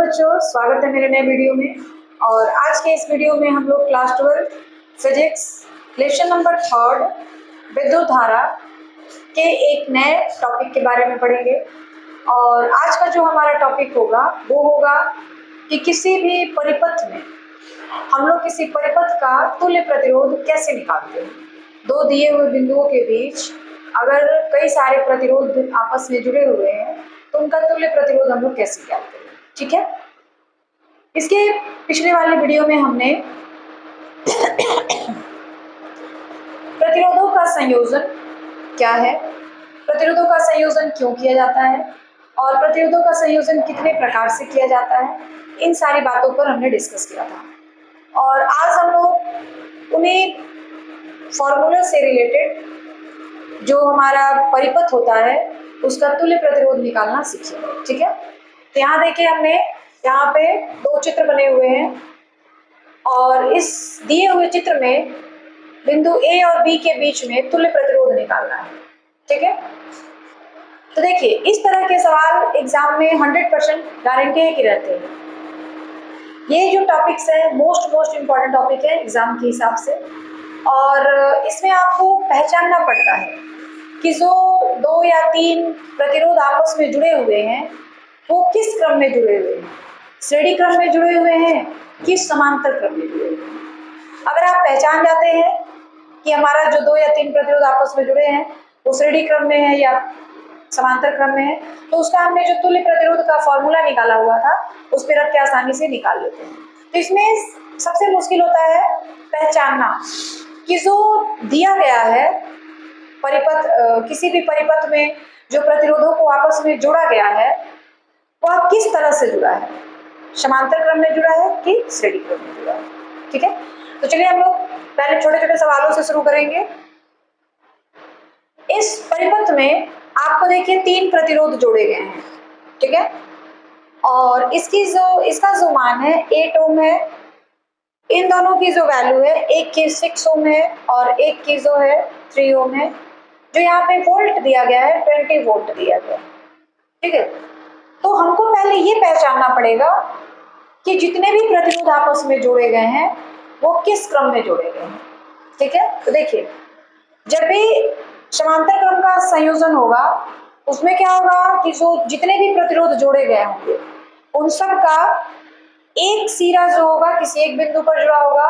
बच्चों, स्वागत है मेरे नए वीडियो में। और आज के इस वीडियो में हम लोग क्लास 12 फिजिक्स लेसन नंबर 3 विद्युत धारा के एक नए टॉपिक के बारे में पढ़ेंगे। और आज का जो हमारा टॉपिक होगा वो होगा कि किसी भी परिपथ में हम लोग किसी परिपथ का तुल्य प्रतिरोध कैसे निकालते हैं। दो दिए हुए बिंदुओं के बीच अगर कई सारे प्रतिरोध आपस में जुड़े हुए हैं तो उनका तुल्य प्रतिरोध हम लोग कैसे निकालते हैं। ठीक है, इसके पिछले वाले वीडियो में हमने प्रतिरोधों का संयोजन क्या है, प्रतिरोधों का संयोजन क्यों किया जाता है और प्रतिरोधों का संयोजन कितने प्रकार से किया जाता है, इन सारी बातों पर हमने डिस्कस किया था। और आज हम लोग उन्हीं फॉर्मूला से रिलेटेड जो हमारा परिपथ होता है उसका तुल्य प्रतिरोध निकालना सीखेंगे। ठीक है, तो यहाँ देखिए हमने यहाँ पे दो चित्र बने हुए हैं और इस दिए हुए चित्र में बिंदु ए और बी के बीच में तुल्य प्रतिरोध निकालना है। ठीक है, तो देखिए इस तरह के सवाल एग्जाम में 100% गारंटी है कि रहते हैं। ये जो टॉपिक्स है मोस्ट इम्पॉर्टेंट टॉपिक है एग्जाम के हिसाब से। और इसमें आपको पहचानना पड़ता है कि जो 2 या 3 प्रतिरोध आपस में जुड़े हुए हैं वो किस क्रम में जुड़े हुए हैं, श्रेणी क्रम में जुड़े हुए हैं कि समांतर क्रम में जुड़े हुए हैं। अगर आप पहचान जाते हैं कि हमारा जो 2 या 3 प्रतिरोध आपस में जुड़े हैं वो श्रेणी क्रम में है या समांतर क्रम में है तो उसका हमने जो तुल्य प्रतिरोध का फॉर्मूला निकाला हुआ था उस पर रख के आसानी से निकाल लेते हैं। तो इसमें सबसे मुश्किल होता है पहचानना कि जो दिया गया है परिपथ, किसी भी परिपथ में जो प्रतिरोधों को आपस में जोड़ा गया है वह किस तरह से जुड़ा है, समांतर क्रम में जुड़ा है कि श्रेणी क्रम में जुड़ा है। ठीक है, तो चलिए हम लोग पहले छोटे छोटे सवालों से शुरू करेंगे। इस परिपथ में आपको देखिए 3 प्रतिरोध जोड़े गए हैं। ठीक है, और इसका जो मान है 8 ओम है। इन दोनों की जो वैल्यू है, एक की 6 ओम है और एक की जो है 3 ओम है। जो यहाँ पे वोल्ट दिया गया है 20 वोल्ट दिया गया है। ठीक है, तो हमको पहले ये पहचानना पड़ेगा कि जितने भी प्रतिरोध आपस में जोड़े गए हैं वो किस क्रम में जोड़े गए हैं। ठीक है, तो देखिए जब भी समांतर क्रम का संयोजन होगा उसमें क्या होगा कि जो जितने भी प्रतिरोध जोड़े गए होंगे उन सब का एक सिरा जो होगा किसी एक बिंदु पर जुड़ा होगा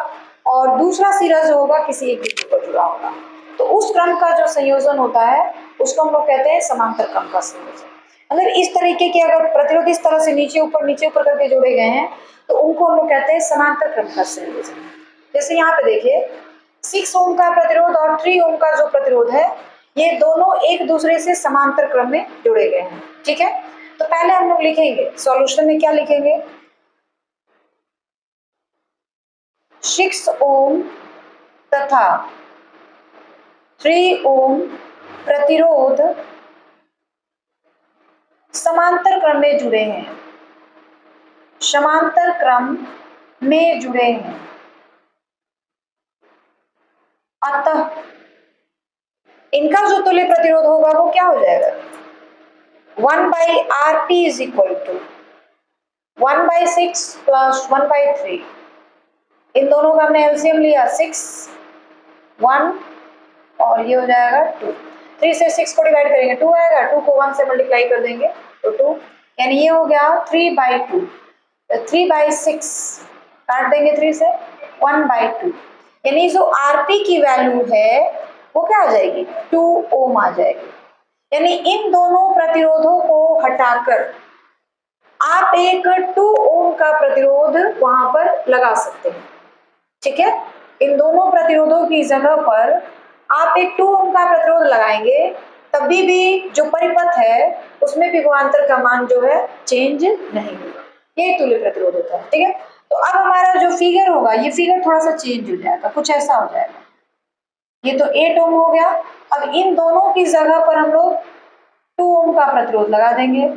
और दूसरा सिरा जो होगा किसी एक बिंदु पर जुड़ा होगा। तो उस क्रम का जो संयोजन होता है उसको हम लोग कहते हैं समांतर क्रम का संयोजन। अगर इस तरीके के अगर प्रतिरोध इस तरह से नीचे ऊपर करके जोड़े गए हैं तो उनको हम लोग कहते हैं समांतर क्रम का संयोजन। जैसे यहाँ पे देखिए 6 ओम का प्रतिरोध और 3 ओम का जो प्रतिरोध है ये दोनों एक दूसरे से समांतर क्रम में जुड़े गए हैं। ठीक है, तो पहले हम लोग लिखेंगे सॉल्यूशन में क्या लिखेंगे, 6 ओम तथा 3 ओम प्रतिरोध समांतर क्रम में जुड़े हैं, समांतर क्रम में जुड़े हैं। अतः इनका जो तुल्य प्रतिरोध होगा वो क्या हो जाएगा, 1/RP is equal to 1/6 plus 1/3। इन दोनों का हमने एलसीएम लिया 6, 1 और ये हो जाएगा 2। 3 से 6 को डिवाइड करेंगे 2 आएगा, 2 को 1 से मल्टीप्लाई कर देंगे तो 2, यानी ये हो गया 3/2। 3/6 काट देंगे 3 से 1/2, यानी जो आरपी की वैल्यू है वो क्या आ जाएगी 2 ओम आ जाएगी। यानी इन दोनों प्रतिरोधों को हटाकर आप एक 2 ओम का प्रतिरोध वहां पर लगा सकते हैं। ठीक है, इन दोनों प्रतिरोधों की जगह पर आप एक 2 ओम का प्रतिरोध लगाएंगे तभी भी जो परिपथ है उसमें विभवांतर का मान जो है चेंज नहीं होगा। ये तुल्य प्रतिरोध होता है। ठीक है, तो अब हमारा जो फिगर होगा ये फिगर थोड़ा सा चेंज हो जाएगा, कुछ ऐसा हो जाएगा। ये तो 8 ओम हो गया, अब इन दोनों की जगह पर हम लोग 2 ओम का प्रतिरोध लगा देंगे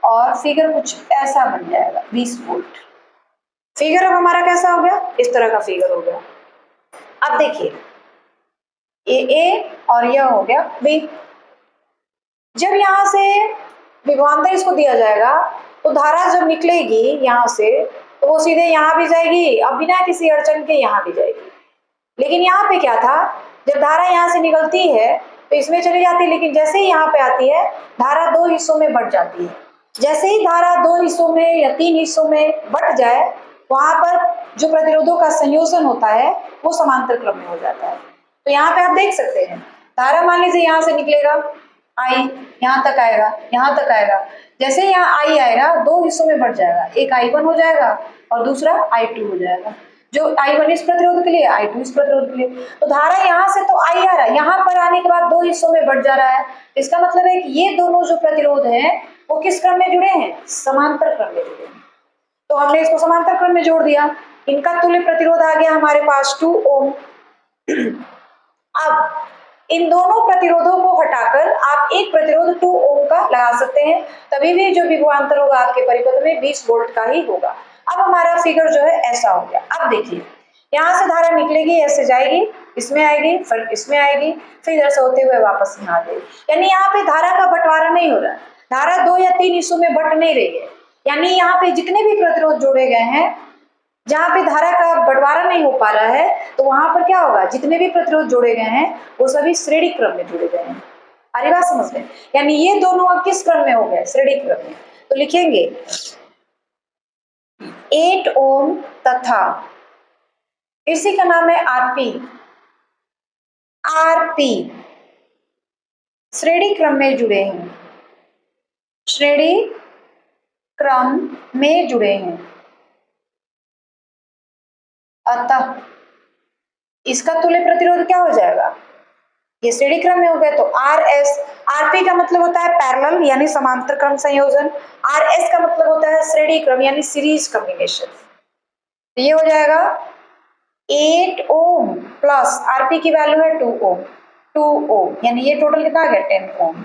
और फिगर कुछ ऐसा बन जाएगा 20 वोल्ट। फिगर अब हमारा कैसा हो गया, इस तरह का फिगर हो गया। अब देखिए ये ए और यह हो गया बी। जब यहां से विभवांतर इसको दिया जाएगा तो धारा जब निकलेगी यहाँ से तो वो सीधे यहाँ भी जाएगी, अब बिना किसी अड़चन के यहाँ भी जाएगी। लेकिन यहाँ पे क्या था, जब धारा यहाँ से निकलती है तो इसमें चली जाती है, लेकिन जैसे ही यहाँ पे आती है धारा दो हिस्सों में बंट जाती है। जैसे ही धारा दो हिस्सों में या तीन हिस्सों में बंट जाए वहां पर जो प्रतिरोधों का संयोजन होता है वो समांतर क्रम में हो जाता है। तो यहाँ पे आप देख सकते हैं धारा मान लीजिए यहाँ से निकलेगा आई, यहाँ तक आएगा, यहाँ तक आएगा। जैसे यहाँ आई आएगा दो हिस्सों में बढ़ जाएगा, एक I1 हो जाएगा और दूसरा I2 हो जाएगा। जो I1 इस प्रतिरोध के लिए, I2 इस प्रतिरोध के लिए। तो धारा यहाँ से तो I आ रहा है, यहाँ पर आने के बाद दो हिस्सों में बढ़ जा रहा है। इसका मतलब है कि ये दोनों जो प्रतिरोध हैं वो किस क्रम में जुड़े हैं, समांतर क्रम में जुड़े हैं। तो हमने इसको समांतर क्रम में जोड़ दिया। इनका तुल्य प्रतिरोध आ गया हमारे पास 2 ओम। अब इन दोनों प्रतिरोधों को हटाकर आप एक प्रतिरोध 2 ओम का लगा सकते हैं, तभी भी जो विभवांतर होगा आपके परिपथ में 20 वोल्ट का ही होगा। अब हमारा फिगर जो है ऐसा हो गया। अब देखिए यहाँ से धारा निकलेगी, ऐसे जाएगी, इसमें आएगी, फिर इसमें आएगी, फिर इधर से होते हुए वापस यहाँ आ जाएगी। यानी यहाँ पे धारा का बंटवारा नहीं हो रहा है, धारा 2 या 3 हिस्सों में बंट नहीं रही है। यानी यहाँ पे जितने भी प्रतिरोध जोड़े गए हैं, जहाँ पे धारा का बंटवारा नहीं हो पा रहा है, तो वहां पर क्या होगा, जितने भी प्रतिरोध जोड़े गए हैं वो सभी श्रेणी क्रम में जुड़े गए हैं। अरे बात समझ में? यानी ये दोनों अब किस क्रम में हो गए, श्रेणी क्रम में। तो लिखेंगे 8 ओम तथा इसी का नाम है आरपी, आरपी श्रेणी क्रम में जुड़े हैं, श्रेणी क्रम में जुड़े हैं। अतः इसका तुल्य प्रतिरोध क्या हो जाएगा, ये श्रेणी क्रम में हो गया। तो आर एस, आरपी का मतलब होता है पैरेलल यानी समांतर क्रम संयोजन, आर एस का मतलब होता है श्रेणी क्रम यानी सीरीज कॉम्बिनेशन। तो ये हो जाएगा 8 ओम प्लस आरपी की वैल्यू है 2 ओम, 2 ओम यानी ये टोटल कितना आ गया 10 ओम।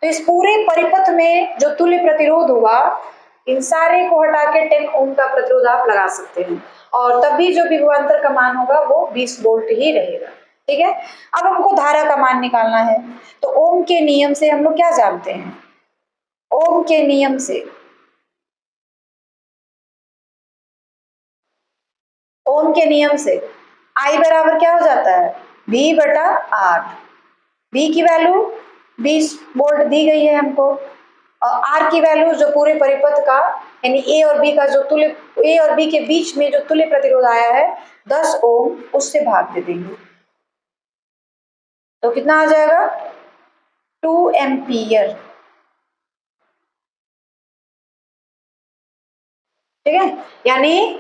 तो इस पूरे परिपथ में जो तुल्य प्रतिरोध होगा इन सारे को हटा के 10 ओम का प्रतिरोध आप लगा सकते हैं, और तब भी जो विभवांतर का मान होगा वो 20 वोल्ट ही रहेगा। ठीक है। अब हमको धारा का मान निकालना है, तो ओम के नियम से हम लोग क्या जानते हैं, ओम के नियम से, ओम के नियम से I बराबर क्या हो जाता है V बटा 8। V की वैल्यू 20 वोल्ट दी गई है हमको, और R की वैल्यू जो पूरे परिपथ का यानी A और B का जो तुल्य, A और B के बीच में जो तुल्य प्रतिरोध आया है 10 ओम, उससे भाग दे देंगे। तो कितना आ जाएगा 2 एम्पियर। ठीक है, यानी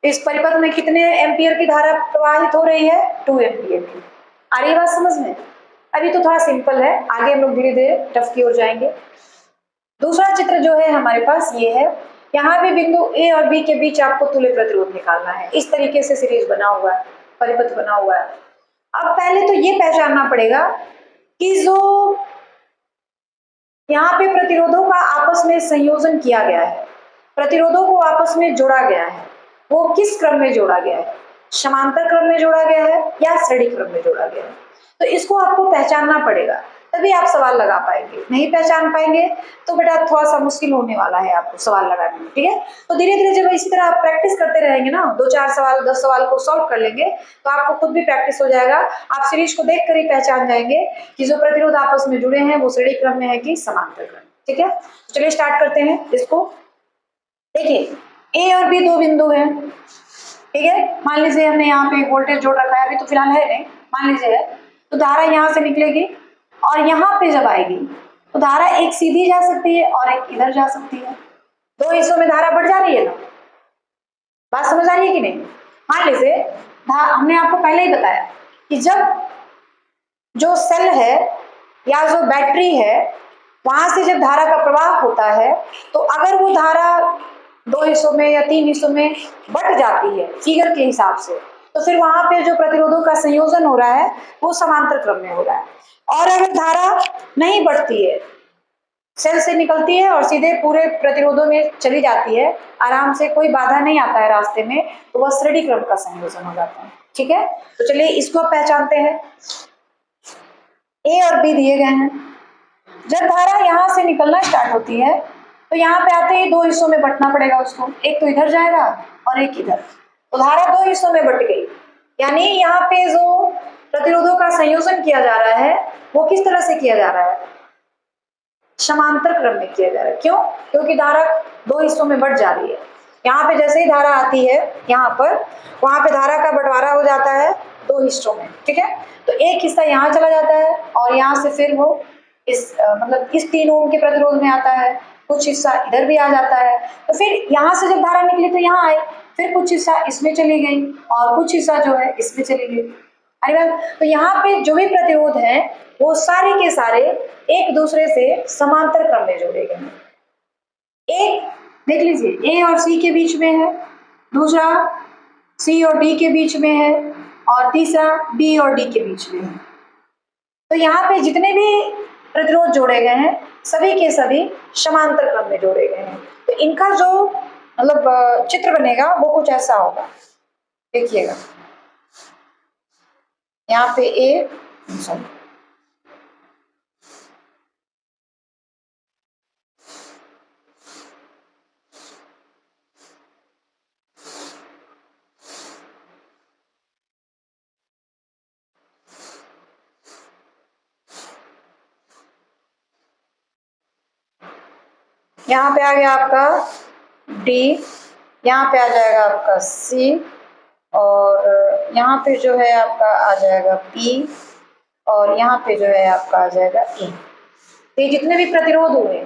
इस परिपथ में कितने एम्पियर की धारा प्रवाहित हो रही है, 2 एम्पियर की। आ रही है बात समझ में? अभी तो थोड़ा सिंपल है, आगे हम लोग धीरे धीरे टफ की ओर जाएंगे। दूसरा चित्र जो है हमारे पास ये है, यहाँ भी बिंदु A और B के बीच आपको तुल्य प्रतिरोध निकालना है। इस तरीके से सीरीज बना हुआ है, परिपथ बना हुआ है। अब पहले तो ये पहचानना पड़ेगा कि जो यहाँ पे प्रतिरोधों का आपस में संयोजन किया गया है, प्रतिरोधों को आपस में जोड़ा गया है, वो किस क्रम में जोड़ा गया है, समांतर क्रम में जोड़ा गया है या श्रेणी क्रम में जोड़ा गया है। तो इसको आपको पहचानना पड़ेगा, तभी आप सवाल लगा पाएंगे। नहीं पहचान पाएंगे तो बेटा थोड़ा सा मुश्किल होने वाला है आपको सवाल लगाने में। ठीक है, तो धीरे धीरे जब इसी तरह आप प्रैक्टिस करते रहेंगे ना, 2-4 सवाल 10 सवाल को सॉल्व कर लेंगे तो आपको खुद भी प्रैक्टिस हो जाएगा। आप सीरीज को देख कर ही पहचान जाएंगे कि जो प्रतिरोध आपस में जुड़े हैं वो श्रेणी क्रम में है कि समांतर क्रम। ठीक है, चलिए स्टार्ट करते हैं इसको। देखिए A और B दो बिंदु हैं। ठीक है, मान लीजिए हमने यहाँ पे वोल्टेज जोड़ रखा है, अभी तो फिलहाल है नहीं, मान लीजिए है, तो धारा यहाँ से निकलेगी और यहाँ पे जब आएगी तो धारा एक सीधी जा सकती है और एक इधर जा सकती है। दो हिस्सों में धारा बढ़ जा रही है ना, बात समझ आ रही है कि नहीं? मान लीजिए हमने आपको पहले ही बताया कि जब जो सेल है या जो बैटरी है वहां से जब धारा का प्रवाह होता है, तो अगर वो धारा 2 हिस्सों में या 3 हिस्सों में बट जाती है फिगर के हिसाब से, तो फिर वहां पे जो प्रतिरोधों का संयोजन हो रहा है वो समांतर क्रम में हो रहा है। और अगर धारा नहीं बढ़ती है, सेल से निकलती है और सीधे पूरे प्रतिरोधों में चली जाती है, आराम से कोई बाधा नहीं आता है रास्ते में, तो वह श्रेणी क्रम का संयोजन हो जाता है। ठीक है, तो चलिए इसको पहचानते हैं। A और B दिए गए हैं, जब धारा यहाँ से निकलना स्टार्ट होती है तो यहाँ पे आते ही दो हिस्सों में बंटना पड़ेगा उसको, एक तो इधर जाएगा और एक इधर। तो धारा दो हिस्सों में बट गई, यानी यहाँ पे जो प्रतिरोधों का संयोजन किया जा रहा है वो किस तरह से किया जा रहा है, समांतर क्रम में किया जा रहा है। क्यों? क्योंकि धारा दो हिस्सों में बट जा रही है। यहाँ पे जैसे ही धारा आती है यहाँ पर, वहां पे धारा का बंटवारा हो जाता है दो हिस्सों में, ठीक है। तो एक हिस्सा यहाँ चला जाता है और यहाँ से फिर वो इस मतलब इस 3 ओम के प्रतिरोध में आता है, कुछ हिस्सा इधर भी आ जाता है। तो फिर यहाँ से जब धारा निकली तो यहाँ आए, फिर कुछ हिस्सा इसमें चली गई और कुछ हिस्सा जो है इसमें चली गई। तो यहाँ पे जो भी प्रतिरोध है वो सारे के सारे एक दूसरे से समांतर क्रम में जोड़े गए हैं। एक देख लीजिए ए और सी के बीच में है, दूसरा सी और डी के बीच में है और तीसरा बी और डी के बीच में है। तो यहाँ पे जितने भी प्रतिरोध जोड़े गए हैं सभी के सभी समांतर क्रम में जोड़े गए हैं। तो इनका जो मतलब चित्र बनेगा वो कुछ ऐसा होगा, देखिएगा। यहाँ पे ए सॉरी यहाँ पे आ गया आपका डी, यहाँ पे आ जाएगा आपका सी और यहाँ पे जो है आपका आ जाएगा पी और यहाँ पे जो है आपका आ जाएगा ई। तो ये जितने भी प्रतिरोध हुए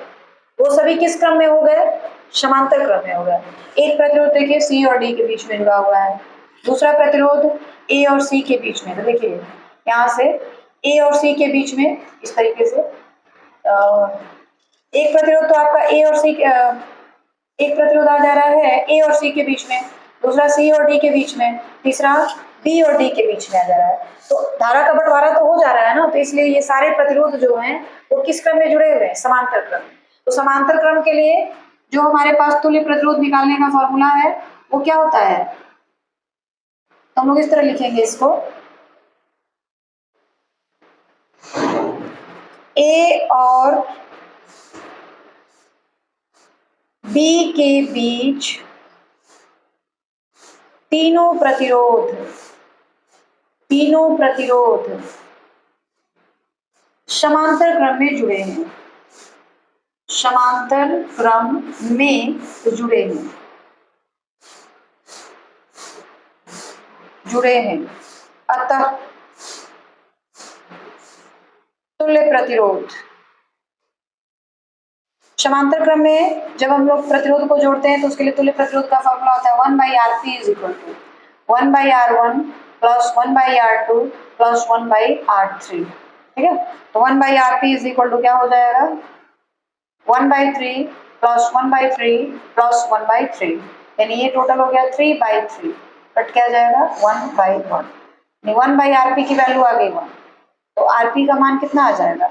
वो सभी किस क्रम में हो गए, समांतर क्रम में हो गए। एक प्रतिरोध देखिए सी और डी के बीच में जुड़ा हुआ है, दूसरा प्रतिरोध ए और सी के बीच में। तो देखिए यहाँ से ए और सी के बीच में इस तरीके से एक प्रतिरोध तो आपका ए और सी एक प्रतिरोध आ जा रहा है ए और सी के बीच में, दूसरा सी और डी के बीच में, तीसरा बी और डी के बीच में आ जा रहा है। तो धारा का बंटवारा तो हो जा रहा है ना, तो इसलिए ये सारे प्रतिरोध जो हैं वो किस क्रम में जुड़े हुए हैं, समांतर क्रम। तो समांतर क्रम के लिए जो हमारे पास तुल्य प्रतिरोध निकालने का फॉर्मूला है वो क्या होता है, तो हम लोग इस तरह लिखेंगे इसको, ए और बी के बीच तीनों प्रतिरोध समांतर क्रम में जुड़े हैं, समांतर क्रम में जुड़े हैं। अतः तुल्य प्रतिरोध समांतर क्रम में जब हम लोग प्रतिरोध को जोड़ते हैं तो उसके लिए तुल्य प्रतिरोध का फॉर्मूला होता है 1/Rp = 1/R1 + 1/R2 + 1/R3, ठीक है। तो 1/Rp = क्या हो जाएगा, 1/3 + 1/3 + 1/3, यानी ये टोटल हो गया 3/3, कट क्या जाएगा 1/1, 1/Rp की वैल्यू आ गई 1, तो Rp का मान कितना आ जाएगा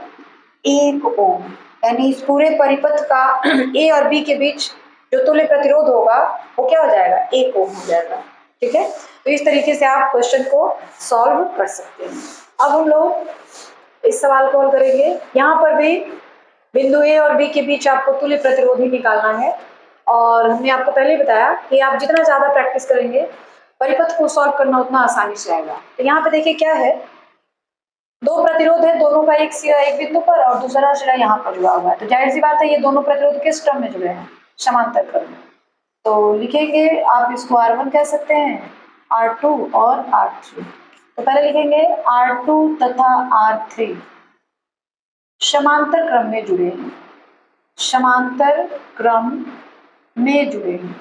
1 ओम, यानी इस पूरे परिपथ का ए और बी के बीच जो तुल्य प्रतिरोध होगा वो क्या हो जाएगा 1 ओम हो जाएगा, ठीक है। तो इस तरीके से आप क्वेश्चन को सॉल्व कर सकते हैं। अब हम लोग इस सवाल को हल करेंगे। यहाँ पर भी बिंदु ए और बी के बीच आपको तुल्य प्रतिरोध ही निकालना है और हमने आपको पहले ही बताया कि आप जितना ज्यादा प्रैक्टिस करेंगे परिपथ को सॉल्व करना उतना आसानी से आएगा। तो यहाँ पे देखिए क्या है, दो प्रतिरोध है, दोनों का एक बिंदु पर और दूसरा सिरा यहाँ पर जुड़ा हुआ है। तो जाहिर सी बात है ये दोनों प्रतिरोध किस क्रम में जुड़े हैं, समांतर क्रम में। तो लिखेंगे आप इसको R1 कह सकते हैं, R2 और R3। तो पहले लिखेंगे R2 तथा R3 समांतर क्रम में जुड़े हैं, समांतर क्रम में जुड़े हैं।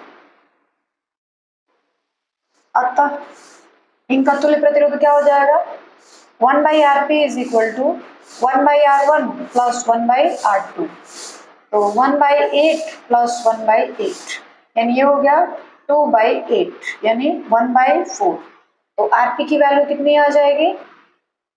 अतः इनका तुल्य प्रतिरोध क्या हो जाएगा 1/Rp = 1/R1 + 1/R2, तो 1/8 + 1/8, यानी ये हो गया 2/8, यानी 1/4। तो Rp की वैल्यू कितनी आ जाएगी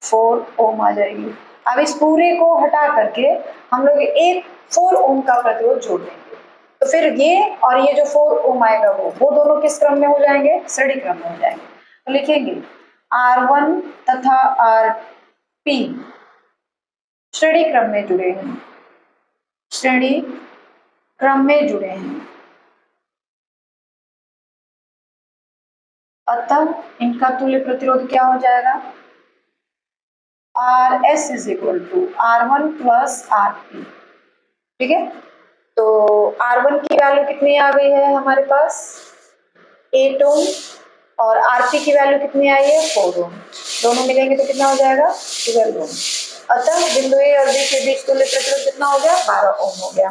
4 ओम आ जाएगी। अब इस पूरे को हटा करके हम लोग एक 4 ओम का प्रतिरोध जोड़ देंगे, तो फिर ये और ये जो 4 ओम आएगा वो दोनों किस क्रम में हो जाएंगे, श्रेणी क्रम में हो जाएंगे। तो लिखेंगे R1 तथा Rp श्रेणी क्रम में जुड़े हैं, श्रेणी क्रम में जुड़े हैं, अतः इनका तुल्य प्रतिरोध क्या हो जाएगा, R S is equal to R1 plus RP। ठीक है, तो R1 की वैल्यू कितनी आ गई है हमारे पास 8 ओम और RP की वैल्यू कितनी आई है 4 ओम, दोनों मिलेंगे तो कितना हो जाएगा 12 ओम। अतः बिंदु ए और बी के बीच तुल्य प्रतिरोध कितना हो गया 12 ओम हो गया।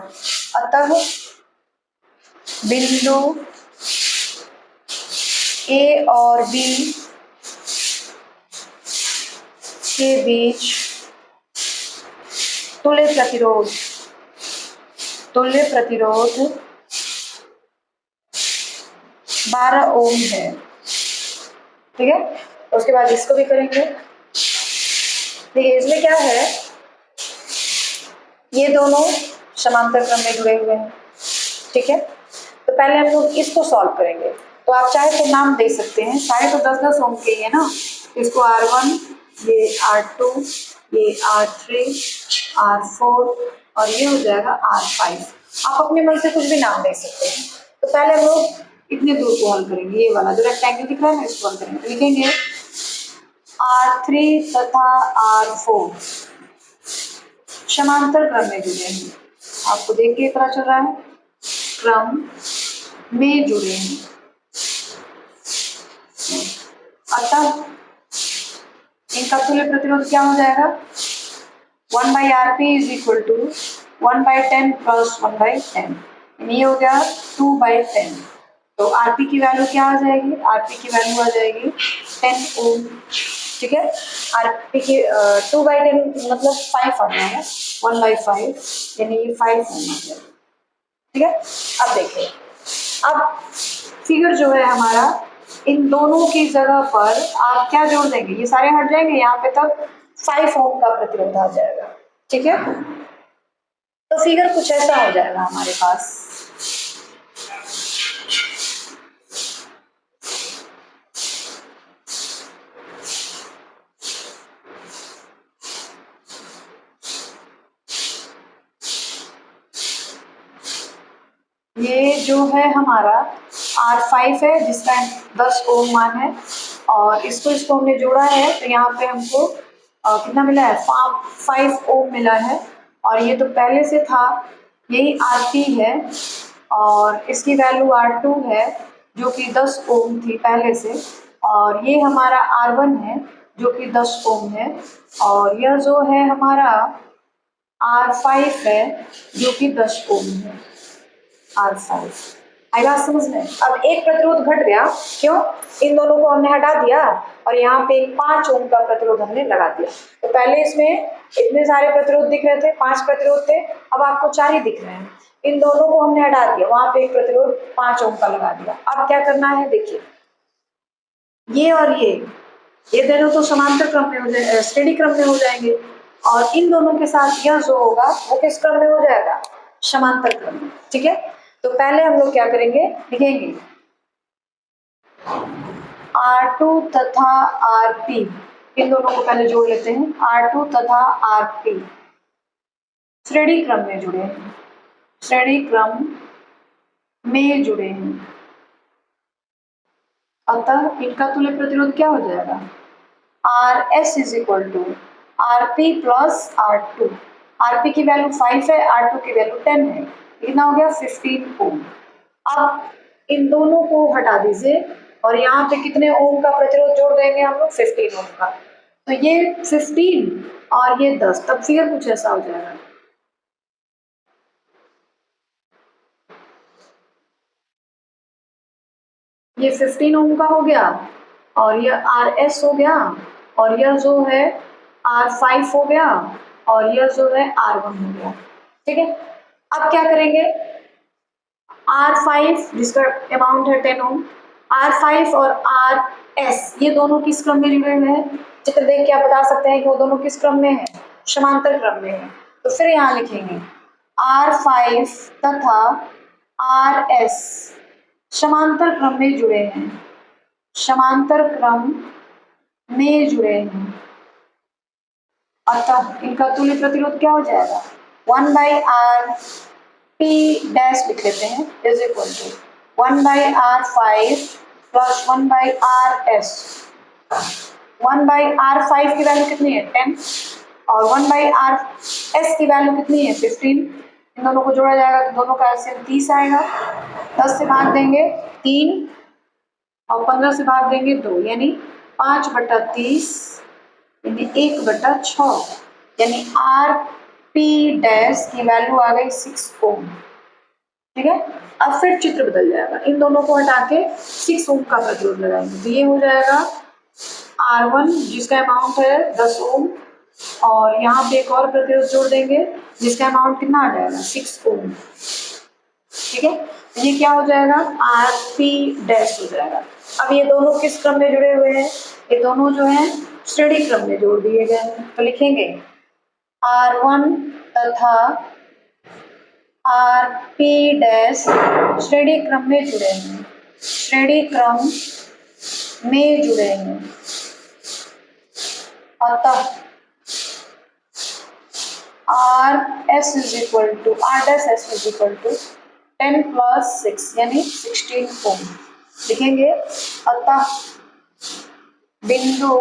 अतः बिंदु ए और बी के बीच तुल्य प्रतिरोध 12 ओम है। ठीक है, उसके बाद इसको भी करेंगे। देखिए इसमें क्या है, ये दोनों समांतर क्रम में जुड़े हुए हैं। ठीक है, तो पहले हम लोग इसको सॉल्व करेंगे। तो आप चाहे तो नाम दे सकते हैं, सारे तो 10-10 ओम के ही है ना, इसको R1, ये R2, ये R3, R4 और ये हो जाएगा R5। आप अपने मन से कुछ भी नाम दे सकते हैं। तो पहले हम लोग इतने दूर को हल करेंगे, ये वाला जो रेक्टेंगल दिख रहा है ना इसको हल करेंगे। तो लिखेंगे R3 तथा R4 समांतर क्रम में जुड़े हैं, आपको देख के पता चल रहा है क्रम में जुड़े हैं। अतः इनका तुल्य प्रतिरोध क्या हो जाएगा 1/RP is equal to 1/10 plus 1/10, ये हो गया 2/10। तो RP की वैल्यू क्या आ जाएगी, RP की वैल्यू आ जाएगी 10 ओम। ठीक है, RP की 2/10 मतलब 5 आ रहा है, 1/5 यानी ये 5 ओम आ जाएगा। ठीक है, अब देखिए, अब फिगर जो है हमारा, इन दोनों की जगह पर आप क्या जोड़ देंगे, ये सारे हट जाएंगे, यहाँ पे तब 5 ओम का प्रतिरोध आ जाएगा। ठीक है, तो फिगर कुछ ऐसा हो जाएगा हमारे पास। ये जो है हमारा R5 है जिसका 10 ओम मान है, और इसको हमने जोड़ा है, तो यहाँ पे हमको कितना मिला है 5 ओम मिला है। और ये तो पहले से था, यही RP है और इसकी वैल्यू R2 है जो कि 10 ओम थी पहले से, और ये हमारा R1 है जो कि 10 ओम है, और यह जो है हमारा R5 है जो कि 10 ओम है। R5 आई बात समझ में। अब एक प्रतिरोध घट गया, क्यों, इन दोनों को हमने हटा दिया और यहाँ पे 5 ओम का प्रतिरोध हमने लगा दिया। तो पहले इसमें इतने सारे प्रतिरोध दिख रहे थे, 5 प्रतिरोध थे, अब आपको 4 ही दिख रहे हैं। इन दोनों को हमने हटा दिया, वहां पे एक प्रतिरोध 5 ओम का लगा दिया। अब क्या करना है, देखिए ये और ये दोनों तो समांतर क्रम में हो जाए, श्रेणी क्रम में हो जाएंगे, और इन दोनों के साथ यह जो होगा वो किस क्रम में हो जाएगा, समांतर क्रम में। ठीक है, तो पहले हम लोग क्या करेंगे, लिखेंगे R2 तथा RP, इन दोनों को पहले जोड़ लेते हैं। R2 तथा RP श्रेणी क्रम में जुड़े हैं, श्रेणी क्रम में जुड़े हैं, अतः इनका तुल्य प्रतिरोध क्या हो जाएगा, RS is equal to RP plus R2। RP की वैल्यू 5 है, R2 की वैल्यू 10 है, कितना हो गया 15 ओम। अब इन दोनों को हटा दीजिए और यहाँ पे कितने ओम का प्रतिरोध जोड़ देंगे हम लोग, 15 ओम का। तो ये 15 और ये 10, तब फिगर कुछ ऐसा हो जाएगा। ये 15 ओम का हो गया और यह RS हो गया, और यह जो है R5 हो गया, और यह जो है R1 हो गया। ठीक है, अब क्या करेंगे, R5 जिसका अमाउंट है 10 ओम, R5 और RS ये दोनों किस क्रम में जुड़े हुए हैं, चित्र देख के आप बता सकते हैं कि वो दोनों किस क्रम में है, समांतर क्रम में है। तो फिर यहाँ लिखेंगे R5 तथा RS समांतर क्रम में जुड़े हैं, समांतर क्रम में जुड़े हैं, अतः इनका तुल्य प्रतिरोध क्या हो जाएगा, 1/Rp डैश लिख लेते हैं is equal to 1/R5 plus 1/Rs। 1/R5 की वैल्यू कितनी है 10 और 1/Rs की वैल्यू कितनी है 15। इन दोनों को जोड़ा जाएगा तो दोनों का एलसीएम 30 आएगा। 10 से भाग देंगे 3 और 15 से भाग देंगे 2 यानी 5/30 यानी 1/6 यानी Rp डैश की वैल्यू आ गई 6 ओम। ठीक है, अब फिर चित्र बदल जाएगा, इन दोनों को हटा के 6 ओम का प्रतिरोध लगाएंगे तो ये हो जाएगा R1 जिसका अमाउंट है 10 ओम और यहाँ पे एक और प्रतिरोध जोड़ देंगे जिसका अमाउंट कितना आ जाएगा 6 ओम। ठीक है, तो ये क्या हो जाएगा Rp डैश हो जाएगा। अब ये दोनों किस क्रम में जुड़े हुए हैं, ये दोनों जो है श्रेणी क्रम में जोड़ दिए गए हैं तो लिखेंगे R1 तथा Rp डैश श्रेणी क्रम में जुड़े हैं, श्रेणी क्रम में जुड़े हैं। अतः Rs is equal to R dash S is equal to 10 plus 6 यानी 16 ओम लिखेंगे। अतः बिंदु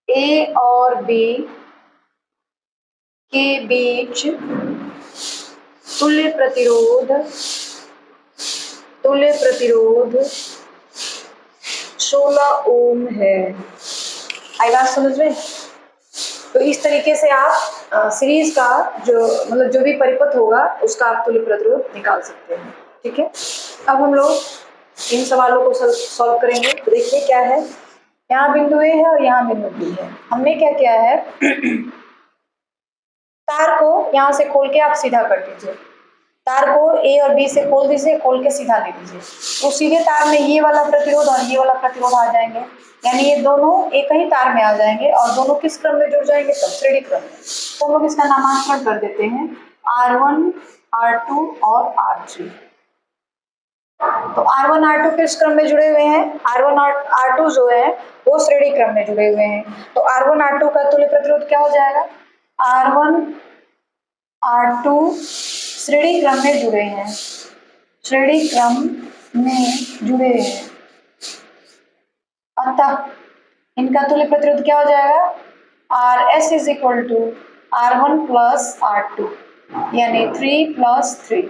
A और B के बीच तुल्य प्रतिरोध 16 ओम है। आई बात समझ में? तो इस तरीके से आप सीरीज का जो मतलब जो भी परिपथ होगा उसका आप तुल्य प्रतिरोध निकाल सकते हैं। ठीक है, अब हम लोग इन सवालों को सॉल्व करेंगे। तो देखिए क्या है, यहाँ बिंदु ए है और यहाँ बिंदु बी है। हमने क्या किया है तार को यहाँ से खोल के आप सीधा कर दीजिए, तार को ए और बी से खोल दीजिए, खोल के सीधा ले लीजिए तो सीधे तार में ये वाला प्रतिरोध और ये वाला प्रतिरोध आ जाएंगे, यानी ये दोनों एक ही तार में आ जाएंगे और दोनों किस क्रम में जुड़ जाएंगे तब श्रेणी क्रम में। तो हम लोग इसका नामांकन कर देते हैं R1 R2 और R3। तो R1 R2 किस क्रम में जुड़े हुए हैं, R1 R2 जो है वो श्रेणी क्रम में जुड़े हुए हैं। तो R1 R2 का तुल्य प्रतिरोध क्या हो जाएगा, R1 R2 श्रेणी क्रम में जुड़े हैं, श्रेणी क्रम में जुड़े हैं। अतः इनका तुल्य प्रतिरोध क्या हो जाएगा Rs is equal to R1 plus R2 यानी 3 प्लस 3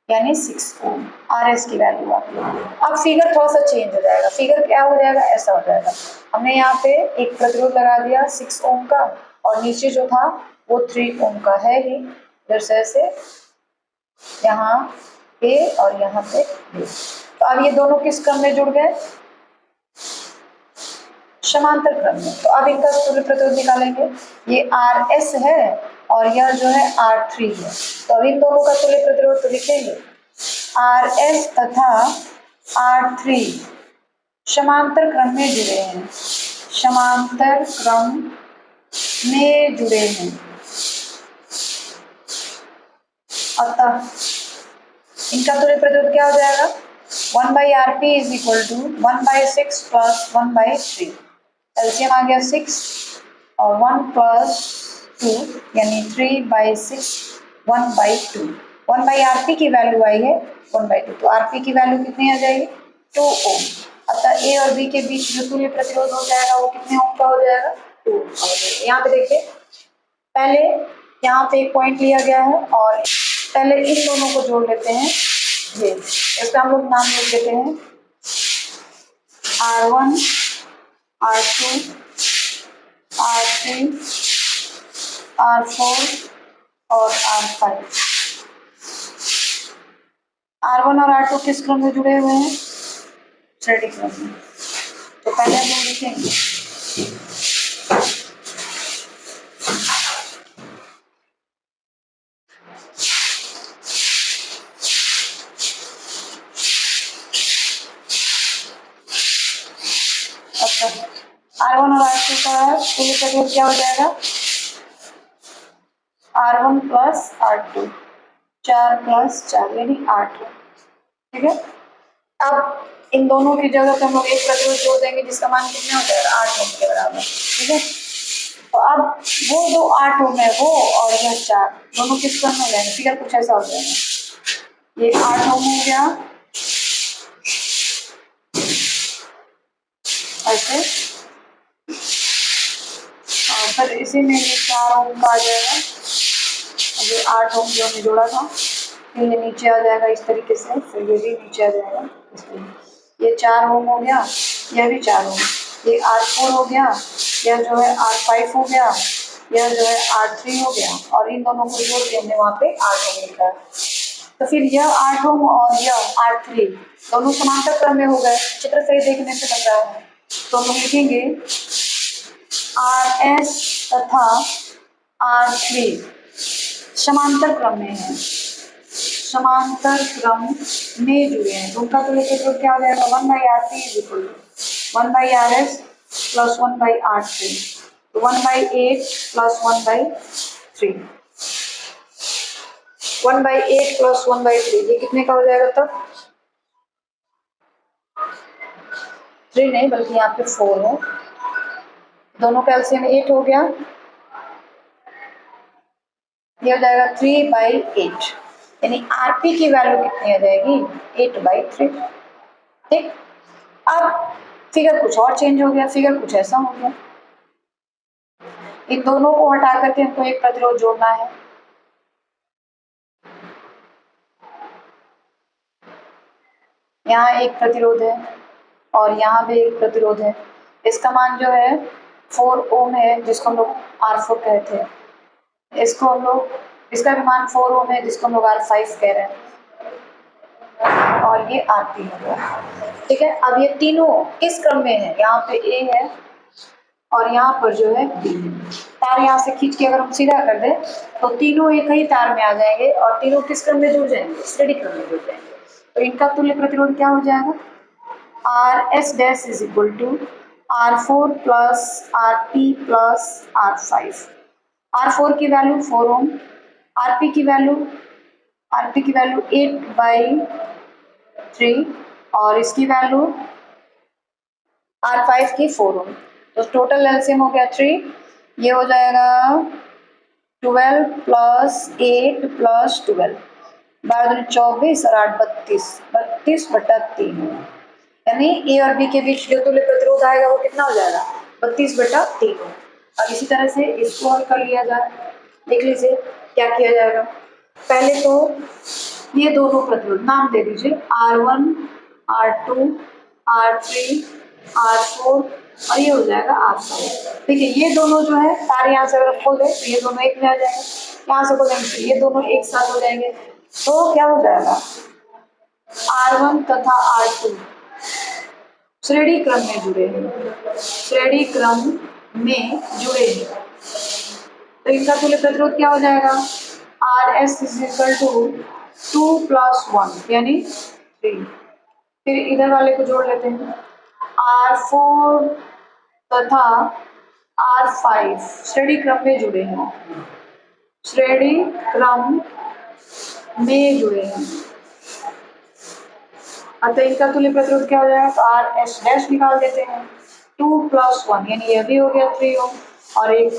यानी 6 ओम Rs की वैल्यू आ गई। अब फिगर थोड़ा सा चेंज हो जाएगा, फिगर क्या हो जाएगा ऐसा हो जाएगा, हमने यहाँ पे एक प्रतिरोध लगा दिया 6 ओम का और नीचे जो था वो 3 ओम का है ही, जैसे से यहाँ पे और यहाँ पे B। तो अब ये दोनों किस क्रम में जुड़ गए, समांतर क्रम में। तो अब इनका तुल्य प्रतिरोध निकालेंगे, ये Rs है और यह जो है R3 है। तो अब इन दोनों का तुल्य प्रतिरोध तो लिखेंगे Rs तथा R3 समांतर क्रम में जुड़े हैं, समांतर क्रम में जुड़े हैं। अतः इनका तुल्य प्रतिरोध क्या हो जाएगा 1/Rp is equal to 1/6 plus 1/3। LCM आ गया 6 और 1 प्लस 2 यानी 3/6 1/2। 1/Rp की वैल्यू आई है 1/2, तो Rp की वैल्यू कितनी आ जाएगी 2 ओम। अतः ए और बी के बीच जो तुल्य प्रतिरोध हो जाएगा वो कितने ओम का हो जाएगा 2 ओम का हो जाएगा। यहाँ पे देखिए पहले यहाँ पे एक पॉइंट लिया गया है और पहले इन दोनों को जोड़ लेते हैं, ये इसका हम लोग नाम लिख देते हैं R1 R2 R3 R4 और R5। R1 और R2 किस क्रम में जुड़े हुए हैं, श्रेणी क्रम में। तो पहले हम लोग लिखेंगे R1 और R2 का तुल्य प्रतिरोध क्या हो जाएगा R1 प्लस R2 4 प्लस 4 यानी 8। ठीक है, अब इन दोनों की जगह पे हम लोग एक प्रतिरोध जोड़ देंगे जिसका मान कितना हो जाएगा 8 ओम के बराबर। ठीक है, तो अब वो जो 8 ओम है वो और यह 4 दोनों किस क्रम में जाएंगे? फिगर कुछ ऐसा हो जाएगा, ये 8 ओम हो गया ऐसे, और फिर इसी में ये 4 ओम का आ जाएगा, ये 8 ओम जो हमने जोड़ा था, फिर ये नीचे आ जाएगा इस तरीके से, फिर ये भी नीचे आ जाएगा इस तरीके, ये 4 ओम हो गया, यह भी 4 ओम, ये R4 हो गया, यह जो है R5 हो गया, यह जो है R3 हो गया, और इन दोनों को जोड़ के हमने वहाँ पे 8 ओम लिखा है। तो फिर यह 8 ओम और यह R3 दोनों समांतर क्रम में हो गए, चित्र से देखने से लग रहा है। तो हम लिखेंगे RS तथा R3 समांतर क्रम में है, समांतर क्रम में जुड़े हैं, तो उनका तो लेकर तो क्या हो जाएगा, 1/RP = 1/RS प्लस 1/R3, तो 1/8 प्लस 1/3, 1/8 प्लस 1/3 ये कितने का हो जाएगा तब? 3 नहीं बल्कि यहाँ पे 4 है, दोनों का एलसीएम 8 हो गया, ये हो जाएगा 3/8, यानी आरपी की वैल्यू कितनी आ जाएगी, 8/3। ठीक, अब फिगर कुछ और चेंज हो गया, फिगर कुछ ऐसा हो गया, इन दोनों को हटा करके हमको एक प्रतिरोध जोड़ना है, यहाँ एक प्रतिरोध है और यहाँ भी एक प्रतिरोध है, इसका मान जो है 4 ओम है जिसको हम लोग R4 कहते हैं, इसको हम लोग, इसका भी मान 4 ओम है जिसको हम लोग R5 कह रहे हैं, और ये R3 हो गया। ठीक है, अब ये तीनों किस क्रम में है, यहाँ पे A है और यहाँ पर जो है B है, तार यहाँ से खींच के अगर हम सीधा कर दें तो तीनों एक ही तार में आ जाएंगे और तीनों किस क्रम में जुड़ जाएंगे, श्रेणी क्रम में जुड़ जाएंगे। तो इनका तुल्य प्रतिरोध क्या हो जाएगा, RS dash is equal to R4 plus RP plus R5, R4 की वैल्यू 4 ओम, RP की वैल्यू 8/3 और इसकी वैल्यू R5 की 4 ओम, तो टोटल एलसीएम हो गया 3, ये हो जाएगा 12 प्लस 8 प्लस 12, 12×24 और 8×32, 32/3, यानी ए और बी के बीच जो तुल्य प्रतिरोध आएगा वो कितना हो जाएगा, 32/3। अब इसी तरह से इसको हल कर लिया जाए, देख लीजिए क्या किया जाएगा। पहले तो ये दोनों प्रतिरोध नाम दे दीजिए, R1 R2 R3 R4 और ये हो जाएगा R5। देखिए ये दोनों जो है तार यहाँ से अगर खोल दे तो ये दोनों एक में आ जाएंगे, यहाँ से खोलेंगे तो ये दोनों एक साथ हो जाएंगे, तो क्या हो जाएगा, R1 तथा R2 श्रेणी क्रम में जुड़े हैं, श्रेणी क्रम में जुड़े हैं, तो इनका तुल्य प्रतिरोध क्या हो जाएगा, RS = 2 + 1 यानी 3। फिर इधर वाले को जोड़ लेते हैं, R4 तथा R5 श्रेणी क्रम में जुड़े हैं, श्रेणी क्रम में जुड़े हैं, अतः इनका तुल्य प्रतिरोध क्या हो जाएगा, तो RS डैश निकाल देते हैं, 2 + 1 यानी यह भी हो गया 3 ओम और एक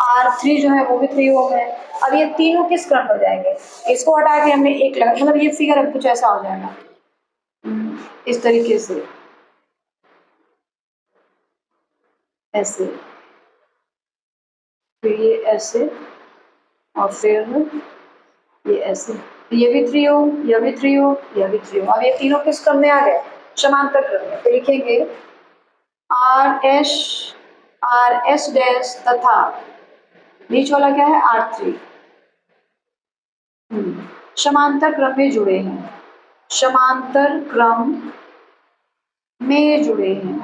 R3 जो है वो भी 3 ओम है। अब ये तीनों किस क्रम हो जाएंगे, इसको हटा के हमने एक लगा, मतलब ये फिगर अब कुछ ऐसा हो जाएगा इस तरीके से, ऐसे, फिर ये ऐसे और फिर ये ऐसे, ये भी 3 ओम, यह भी 3 ओम, यह भी 3 ओम। अब ये तीनों किस क्रम में आ गए, समांतर क्रम में, तो लिखेंगे RS डैश तथा बीच वाला क्या है R3 समांतर क्रम में जुड़े हैं, समांतर क्रम में जुड़े हैं,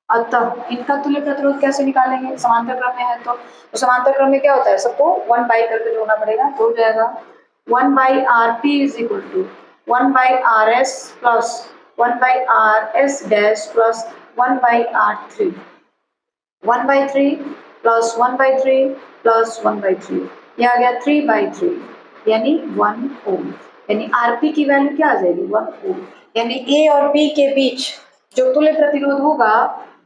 अतः इनका तुल्य प्रतिरोध कैसे निकालेंगे, समांतर क्रम में है तो समांतर क्रम में क्या होता है, सबको 1 बाई करके जोड़ना पड़ेगा, तो हो जाएगा 1/RP = 1/RS plus 1/RS dash plus 1/R3, 1/3 plus 1/3 plus 1/3, यह आ गया 3/3 यानी 1 ओम, यानी आरपी की वैल्यू क्या आ जाएगी, 1 ओम, यानी ए और बी के बीच जो तुल्य प्रतिरोध होगा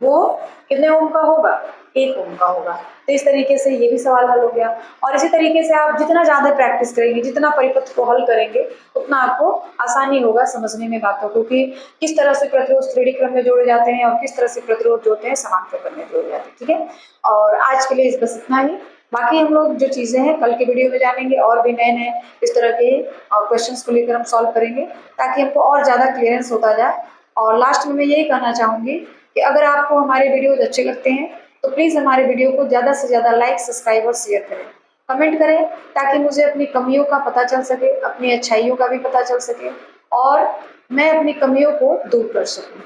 वो कितने ओम का होगा, 1 ओम का होगा। तो इस तरीके से ये भी सवाल हल हो गया। और इसी तरीके से आप जितना ज्यादा प्रैक्टिस करेंगे, जितना परिपथ को हल करेंगे, उतना आपको आसानी होगा समझने में बातों को कि किस तरह से प्रतिरोध श्रेणी क्रम में जोड़े जाते हैं और किस तरह से प्रतिरोध जो होते हैं समांतर क्रम में जोड़े जाते हैं। ठीक है, और आज के लिए बस इतना ही। बाकी हम लोग जो चीजें हैं कल के वीडियो में जानेंगे, और भी नए नए इस तरह के क्वेश्चंस को लेकर हम सॉल्व करेंगे, ताकि हमको और ज्यादा क्लियरेंस होता जाए। और लास्ट में मैं यही कहना चाहूंगी कि अगर आपको हमारे वीडियोज अच्छे लगते हैं तो प्लीज़ हमारे वीडियो को ज़्यादा से ज़्यादा लाइक, सब्सक्राइब और शेयर करें, कमेंट करें, ताकि मुझे अपनी कमियों का पता चल सके, अपनी अच्छाइयों का भी पता चल सके, और मैं अपनी कमियों को दूर कर सकूं।